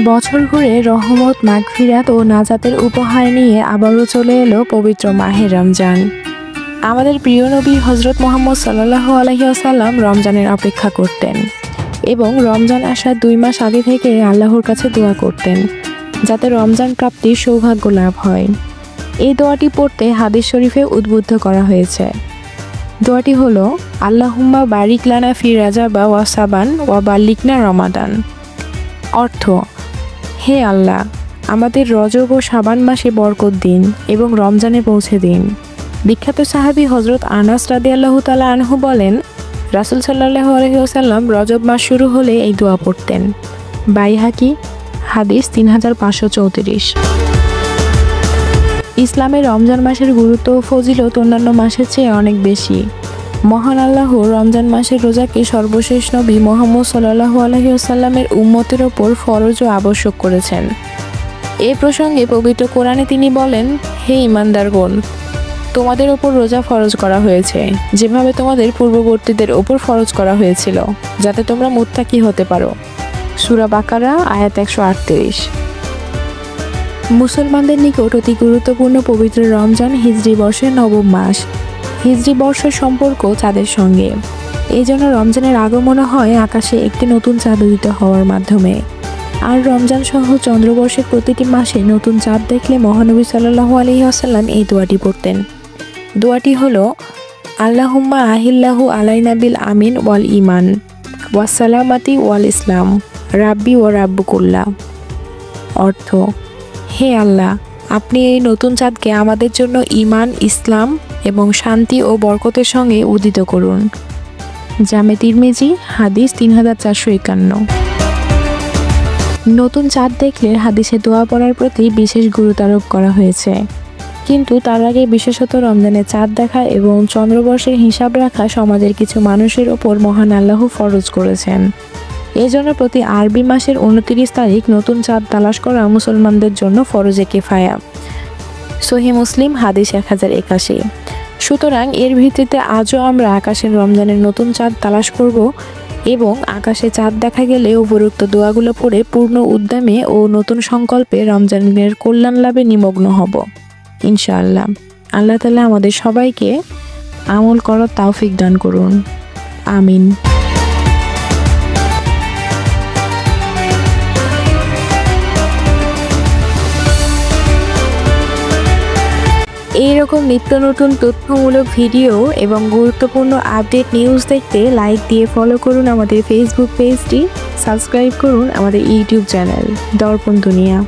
বছর ঘুরে রহমত, মাগফিরাত ও নাজাতের উপহার নিয়ে আবারও চলে এলো পবিত্র মাহে রমজান। আমাদের প্রিয় নবী হজরত মুহাম্মদ সাল্লাল্লাহু আলাইহি ওয়াসাল্লাম রমজানের অপেক্ষা করতেন এবং রমজান আসার 2 মাস আগে থেকে আল্লাহর কাছে দোয়া করতেন যাতে রমজান প্রাপ্তির সৌভাগ্য লাভ হয়। এই দোয়াটি পড়তে হাদিস শরীফে উদ্বুদ্ধ করা হয়েছে। দোয়াটি হলো আল্লাহুম্মা বারিক লানা ফি রাজাবা ওয়া সাবান ওয়া বাল্লিগনা রমাদান। অর্থ, হে আল্লাহ, আমাদের রজব ও শাবান মাসে বরকত দিন এবং রমজানে পৌঁছে দিন। বিখ্যাত সাহাবী হজরত আনাস রাদিয়াল্লাহু তাআলা আনহু বলেন, রাসূল সাল্লাল্লাহু আলাইহি ওয়াসাল্লাম রজব মাস শুরু হলে এই দোয়া পড়তেন। বাইহাকি, হাদিস 3534। ইসলামে রমজান মাসের গুরুত্ব ও ফজিলত অন্যান্য মাসের চেয়ে অনেক বেশি। মহান আল্লাহ রমজান মাসের রোজাকে সর্বশেষ নবী মুহাম্মদ সাল্লাল্লাহু আলাইহি ওয়াসাল্লামের উম্মতের ওপর ফরজ ও আবশ্যক করেছেন। এ প্রসঙ্গে পবিত্র কোরআনে তিনি বলেন, হে ঈমানদারগণ, তোমাদের ওপর রোজা ফরজ করা হয়েছে যেভাবে তোমাদের পূর্ববর্তীদের ওপর ফরজ করা হয়েছিল, যাতে তোমরা মুত্তাকি হতে পারো। সূরা বাকারা আয়াত 138। মুসলমানদের নিকট অতি গুরুত্বপূর্ণ পবিত্র রমজান হিজরি বর্ষের 9ম মাস। হিজরি বর্ষের সম্পর্ক চাঁদের সঙ্গে। এই জন্য রমজানের আগমন হয় আকাশে একটি নতুন চাঁদ উদিত হওয়ার মাধ্যমে। আর রমজান সহ চন্দ্রবর্ষের প্রতিটি মাসে নতুন চাঁদ দেখলে মহানবী সাল্লাল্লাহু আলাইহি ওয়াসাল্লাম এই দোয়াটি পড়তেন। দোয়াটি হলো আল্লাহুম্মা আহিল্লাহু আলাইনা বিল আমিন ওয়াল ইমান ওয়াসালামাতি ওয়াল ইসলাম রাব্বি ওয়া রাব্বুকুল্লাহ। অর্থ, হে আল্লাহ, আপনি এই নতুন চাঁদকে আমাদের জন্য ঈমান, ইসলাম এবং শান্তি ও বরকতের সঙ্গে উদিত করুন। জামে তিরমিজি, হাদিস 3451। নতুন চাঁদ দেখলে হাদিসে দোয়া পড়ার প্রতি বিশেষ গুরুত্ব আরোপ করা হয়েছে। কিন্তু তার আগে বিশেষত রমজানে চাঁদ দেখা এবং চন্দ্রবর্ষের হিসাব রাখা সমাজের কিছু মানুষের ওপর মহান আল্লাহ ফরজ করেছেন। এই জন্য প্রতি আরবি মাসের 29 তারিখ নতুন চাঁদ তালাশ করা মুসলমানদের জন্য ফরজে কিফায়া। সহিহ মুসলিম, হাদিস 1081। সুতরাং এর ভিত্তিতে আজও আমরা আকাশের রমজানের নতুন চাঁদ তালাশ করব এবং আকাশে চাঁদ দেখা গেলে উপরোক্ত দোয়াগুলো পড়ে পূর্ণ উদ্যমে ও নতুন সংকল্পে রমজানের কল্যাণ লাভে নিমগ্ন হব ইনশাআল্লাহ। আল্লাহ তাআলা আমাদের সবাইকে আমল করার তৌফিক দান করুন। আমিন। এইরকম নিত্য নতুন তথ্যমূলক ভিডিও এবং গুরুত্বপূর্ণ আপডেট নিউজ দেখতে লাইক দিয়ে ফলো করুন আমাদের ফেসবুক পেজটি, সাবস্ক্রাইব করুন আমাদের ইউটিউব চ্যানেল দর্পণ দুনিয়া।